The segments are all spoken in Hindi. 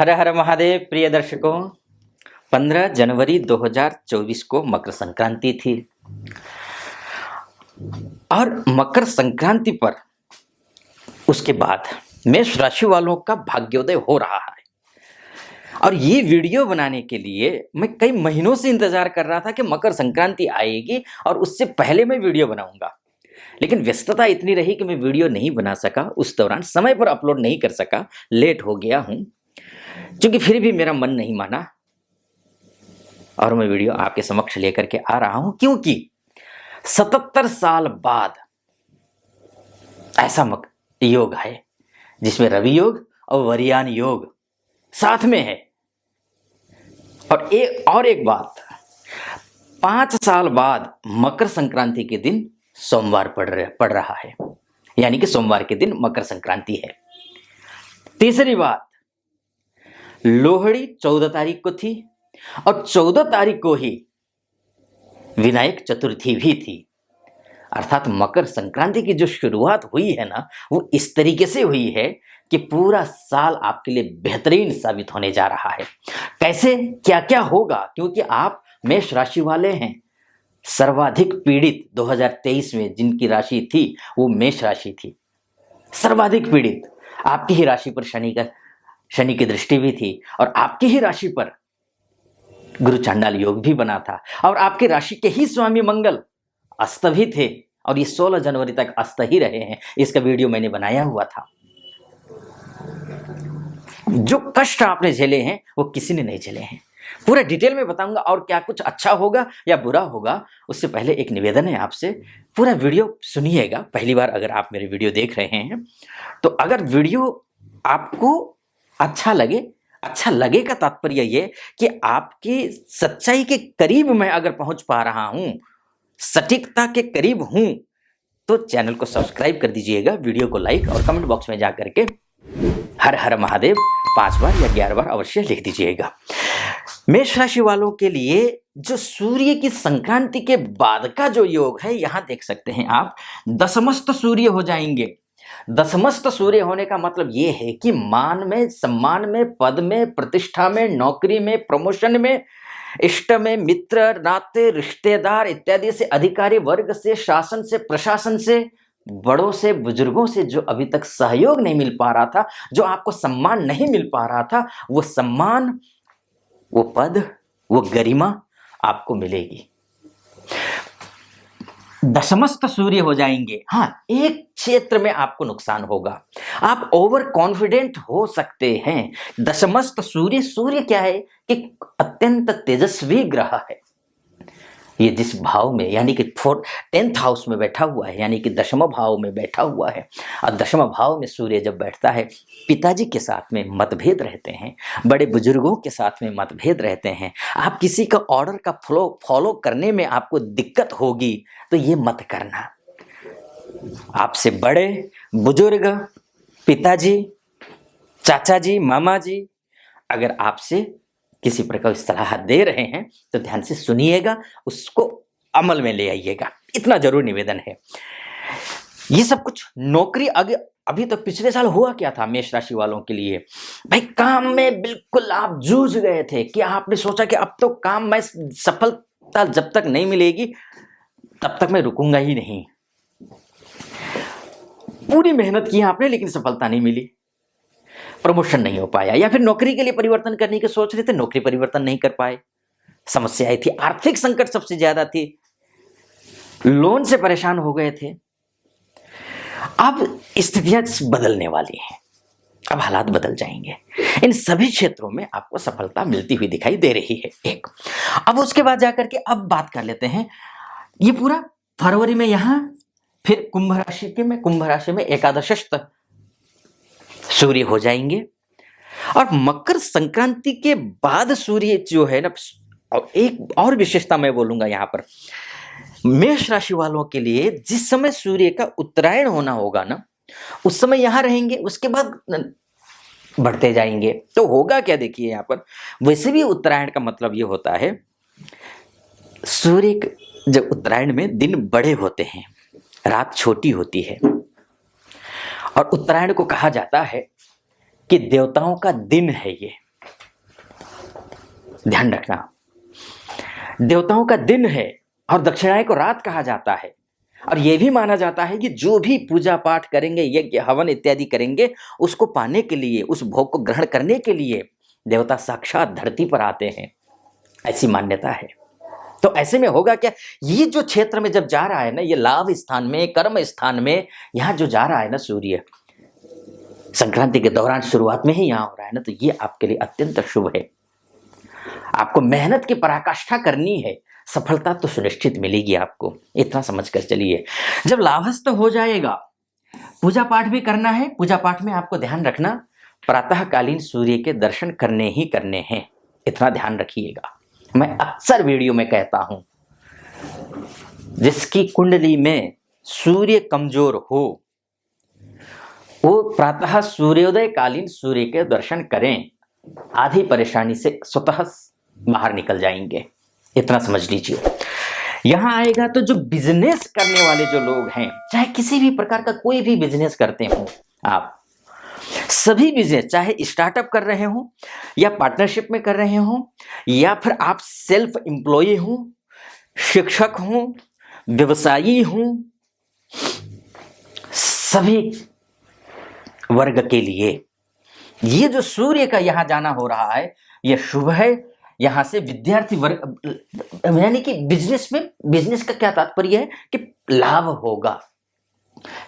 हर हर महादेव। प्रिय दर्शकों, 15 जनवरी 2024 को मकर संक्रांति थी और मकर संक्रांति पर उसके बाद मेष राशि वालों का भाग्योदय हो रहा है। और ये वीडियो बनाने के लिए मैं कई महीनों से इंतजार कर रहा था कि मकर संक्रांति आएगी और उससे पहले मैं वीडियो बनाऊंगा, लेकिन व्यस्तता इतनी रही कि मैं वीडियो नहीं बना सका। उस दौरान समय पर अपलोड नहीं कर सका, लेट हो गया हूं। क्योंकि फिर भी मेरा मन नहीं माना और मैं वीडियो आपके समक्ष लेकर के आ रहा हूं, क्योंकि 77 साल बाद ऐसा योग है जिसमें रवि योग और वरियान योग साथ में है। और एक बात, 5 साल बाद मकर संक्रांति के दिन सोमवार पड़ रहा है, यानी कि सोमवार के दिन मकर संक्रांति है। तीसरी बात, लोहड़ी 14 तारीख को थी और 14 तारीख को ही विनायक चतुर्थी भी थी। अर्थात मकर संक्रांति की जो शुरुआत हुई है ना, वो इस तरीके से हुई है कि पूरा साल आपके लिए बेहतरीन साबित होने जा रहा है। कैसे, क्या क्या होगा, क्योंकि आप मेष राशि वाले हैं। सर्वाधिक पीड़ित 2023 में जिनकी राशि थी वो मेष राशि थी, सर्वाधिक पीड़ित। आपकी ही राशि पर शनि की दृष्टि भी थी और आपकी ही राशि पर गुरु चांडाल योग भी बना था और आपकी राशि के ही स्वामी मंगल अस्त भी थे और ये 16 जनवरी तक अस्त ही रहे हैं। इसका वीडियो मैंने बनाया हुआ था। जो कष्ट आपने झेले हैं वो किसी ने नहीं झेले हैं। पूरा डिटेल में बताऊंगा और क्या कुछ अच्छा होगा या बुरा होगा। उससे पहले एक निवेदन है आपसे, पूरा वीडियो सुनिएगा। पहली बार अगर आप मेरे वीडियो देख रहे हैं तो अगर वीडियो आपको अच्छा लगे का तात्पर्य ये कि आपकी सच्चाई के करीब मैं अगर पहुंच पा रहा हूं, सटीकता के करीब हूं, तो चैनल को सब्सक्राइब कर दीजिएगा, वीडियो को लाइक और कमेंट बॉक्स में जा करके हर हर महादेव 5 बार या 11 बार अवश्य लिख दीजिएगा। मेष राशि वालों के लिए जो सूर्य की संक्रांति के बाद का जो योग है, यहां देख सकते हैं आप, दशमस्त सूर्य हो जाएंगे। दशमस्त सूर्य होने का मतलब यह है कि मान में, सम्मान में, पद में, प्रतिष्ठा में, नौकरी में, प्रमोशन में, इष्ट में, मित्र, नाते, रिश्तेदार इत्यादि से, अधिकारी वर्ग से, शासन से, प्रशासन से, बड़ों से, बुजुर्गों से जो अभी तक सहयोग नहीं मिल पा रहा था, जो आपको सम्मान नहीं मिल पा रहा था, वो सम्मान, वो पद, वो गरिमा आपको मिलेगी। दशमस्त सूर्य हो जाएंगे। हाँ, एक क्षेत्र में आपको नुकसान होगा, आप ओवर कॉन्फिडेंट हो सकते हैं। दशमस्त सूर्य क्या है कि अत्यंत तेजस्वी ग्रह है। ये जिस भाव में, यानी कि 10th हाउस में बैठा हुआ है, यानी कि दशम भाव में बैठा हुआ है। और दशम भाव में सूर्य जब बैठता है, पिताजी के साथ में मतभेद रहते हैं, बड़े बुजुर्गों के साथ में मतभेद रहते हैं, आप किसी का ऑर्डर का फॉलो करने में आपको दिक्कत होगी, तो ये मत करना। आपसे बड़े बुजुर्ग, पिताजी, चाचा जी, मामा जी अगर आपसे किसी प्रकार की सलाह दे रहे हैं तो ध्यान से सुनिएगा, उसको अमल में ले आइएगा, इतना जरूर निवेदन है। ये सब कुछ नौकरी अभी तक पिछले साल हुआ क्या था मेष राशि वालों के लिए? भाई, काम में बिल्कुल आप जूझ गए थे कि आपने सोचा कि अब तो काम में सफलता जब तक नहीं मिलेगी तब तक मैं रुकूंगा ही नहीं। पूरी मेहनत की आपने, लेकिन सफलता नहीं मिली, प्रमोशन नहीं हो पाया, या फिर नौकरी के लिए परिवर्तन करने की सोच रहे थे, नौकरी परिवर्तन नहीं कर पाए, समस्याएं थी, आर्थिक संकट सबसे ज्यादा थी, लोन से परेशान हो गए थे। अब स्थितियां बदलने वाली हैं, अब हालात बदल जाएंगे। इन सभी क्षेत्रों में आपको सफलता मिलती हुई दिखाई दे रही है। एक, अब उसके बाद जाकर के अब बात कर लेते हैं, ये पूरा फरवरी में यहां फिर कुंभ राशि में एकादशस्थ सूर्य हो जाएंगे। और मकर संक्रांति के बाद सूर्य जो है ना, एक और विशेषता मैं बोलूंगा यहां पर, मेष राशि वालों के लिए जिस समय सूर्य का उत्तरायण होना होगा ना, उस समय यहां रहेंगे, उसके बाद बढ़ते जाएंगे। तो होगा क्या, देखिए यहां पर, वैसे भी उत्तरायण का मतलब ये होता है, सूर्य जब उत्तरायण में दिन बड़े होते हैं, रात छोटी होती है। और उत्तरायण को कहा जाता है कि देवताओं का दिन है ये, ध्यान रखना। देवताओं का दिन है और दक्षिणाएं को रात कहा जाता है, और यह भी माना जाता है कि जो भी पूजा पाठ करेंगे, यज्ञ हवन इत्यादि करेंगे, उसको पाने के लिए, उस भोग को ग्रहण करने के लिए देवता साक्षात धरती पर आते हैं, ऐसी मान्यता है। तो ऐसे में होगा क्या, ये जो क्षेत्र में जब जा रहा है ना, ये लाभ स्थान में, कर्म स्थान में, यहां जो जा रहा है ना सूर्य, संक्रांति के दौरान शुरुआत में ही यहां हो रहा है ना, तो ये आपके लिए अत्यंत शुभ है। आपको मेहनत की पराकाष्ठा करनी है, सफलता तो सुनिश्चित मिलेगी आपको, इतना समझकर चलिए। जब लाभस्थ हो जाएगा, पूजा पाठ भी करना है। पूजा पाठ में आपको ध्यान रखना, प्रातःकालीन सूर्य के दर्शन करने ही करने हैं, इतना ध्यान रखिएगा। मैं अक्सर वीडियो में कहता हूं, जिसकी कुंडली में सूर्य कमजोर हो, वो प्रातः सूर्योदय कालीन सूर्य के दर्शन करें, आधी परेशानी से स्वतः बाहर निकल जाएंगे, इतना समझ लीजिए। यहां आएगा तो जो बिजनेस करने वाले जो लोग हैं, चाहे किसी भी प्रकार का कोई भी बिजनेस करते हो आप, सभी बिजनेस, चाहे स्टार्टअप कर रहे हो या पार्टनरशिप में कर रहे हो, या फिर आप सेल्फ एम्प्लॉय हो, शिक्षक हो, व्यवसायी हो, सभी वर्ग के लिए ये जो सूर्य का यहां जाना हो रहा है, यह शुभ है। यहां से विद्यार्थी वर्ग, यानी कि बिजनेस का क्या तात्पर्य है कि लाभ होगा।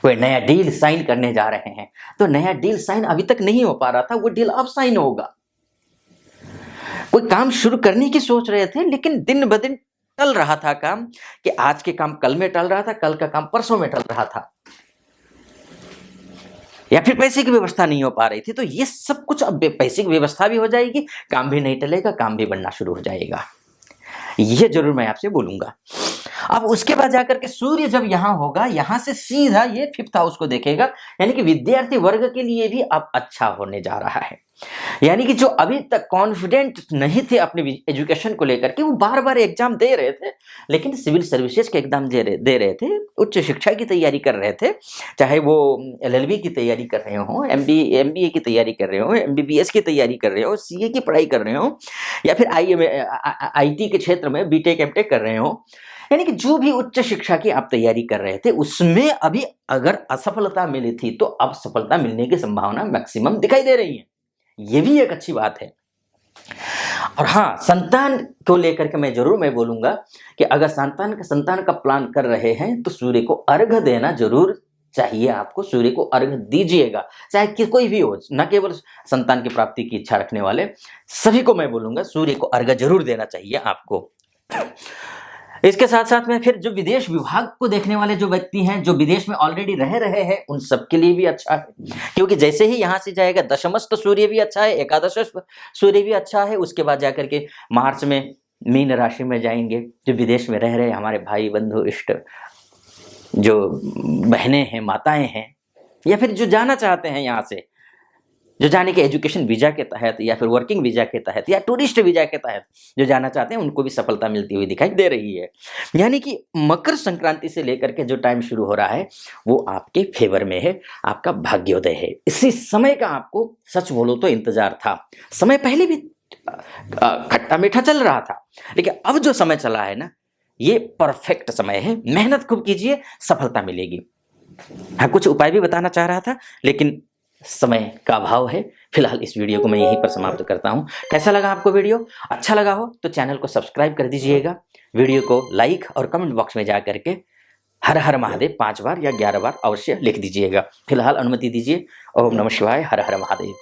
कोई नया डील साइन करने जा रहे हैं, तो नया डील साइन अभी तक नहीं हो पा रहा था, वो डील अब साइन होगा। कोई काम शुरू करने की सोच रहे थे, लेकिन दिन ब दिन टल रहा था काम, कि आज के काम कल में टल रहा था, कल का काम परसों में टल रहा था, या फिर पैसे की व्यवस्था नहीं हो पा रही थी। तो ये सब कुछ अब पैसे की व्यवस्था भी हो जाएगी, काम भी नहीं टलेगा, काम भी बनना शुरू हो जाएगा, ये जरूर मैं आपसे बोलूंगा। अब उसके बाद जाकर के सूर्य जब यहां होगा, यहां से सीधा ये 5th हाउस को देखेगा, यानी कि विद्यार्थी वर्ग के लिए भी अब अच्छा होने जा रहा है। यानी कि जो अभी तक कॉन्फिडेंट नहीं थे अपने एजुकेशन को लेकर के, वो बार बार एग्जाम दे रहे थे, लेकिन सिविल सर्विसेज के एग्जाम दे रहे थे, उच्च शिक्षा की तैयारी कर रहे थे, चाहे वो LLB की तैयारी कर रहे हो, MBA की तैयारी कर रहे हो, MBBS की तैयारी कर रहे हो, CA की पढ़ाई कर रहे हो, या फिर IT के क्षेत्र में BTech MTech कर रहे हो, यानी कि जो भी उच्च शिक्षा की आप तैयारी कर रहे थे, उसमें अभी अगर असफलता मिली थी, तो अब सफलता मिलने की संभावना मैक्सिमम दिखाई दे रही है, ये भी एक अच्छी बात है। और हाँ, संतान को लेकर के मैं बोलूंगा कि अगर संतान का प्लान कर रहे हैं, तो सूर्य को अर्घ देना जरूर चाहिए आपको, सूर्य को अर्घ दीजिएगा, चाहे कि कोई भी हो, न केवल संतान की प्राप्ति की इच्छा रखने वाले, सभी को मैं बोलूंगा सूर्य को अर्घ जरूर देना चाहिए आपको। इसके साथ साथ में फिर जो विदेश विभाग को देखने वाले जो व्यक्ति हैं, जो विदेश में ऑलरेडी रह रहे हैं, उन सब के लिए भी अच्छा है, क्योंकि जैसे ही यहां से जाएगा, दशमस्थ सूर्य भी अच्छा है, एकादश सूर्य भी अच्छा है, उसके बाद जाकर के मार्च में मीन राशि में जाएंगे। जो विदेश में रह रहे हमारे भाई बंधु इष्ट, जो बहनें हैं, माताएं हैं, या फिर जो जाना चाहते हैं यहाँ से, जो जाने के एजुकेशन वीजा के तहत या फिर वर्किंग वीजा के तहत या टूरिस्ट वीजा के तहत जो जाना चाहते हैं, उनको भी सफलता मिलती हुई दिखाई दे रही है। यानी कि मकर संक्रांति से लेकर के जो टाइम शुरू हो रहा है, वो आपके फेवर में है, आपका भाग्योदय है। इसी समय का आपको सच बोलो तो इंतजार था। समय पहले भी खट्टा मीठा चल रहा था, लेकिन अब जो समय चला है ना, ये परफेक्ट समय है। मेहनत खूब कीजिए, सफलता मिलेगी। हाँ, कुछ उपाय भी बताना चाह रहा था, लेकिन समय का अभाव है। फिलहाल इस वीडियो को मैं यहीं पर समाप्त करता हूं। कैसा लगा आपको वीडियो? अच्छा लगा हो तो चैनल को सब्सक्राइब कर दीजिएगा, वीडियो को लाइक और कमेंट बॉक्स में जा करके हर हर महादेव 5 बार या 11 बार अवश्य लिख दीजिएगा। फिलहाल अनुमति दीजिए। ओम नमः शिवाय, हर हर महादेव।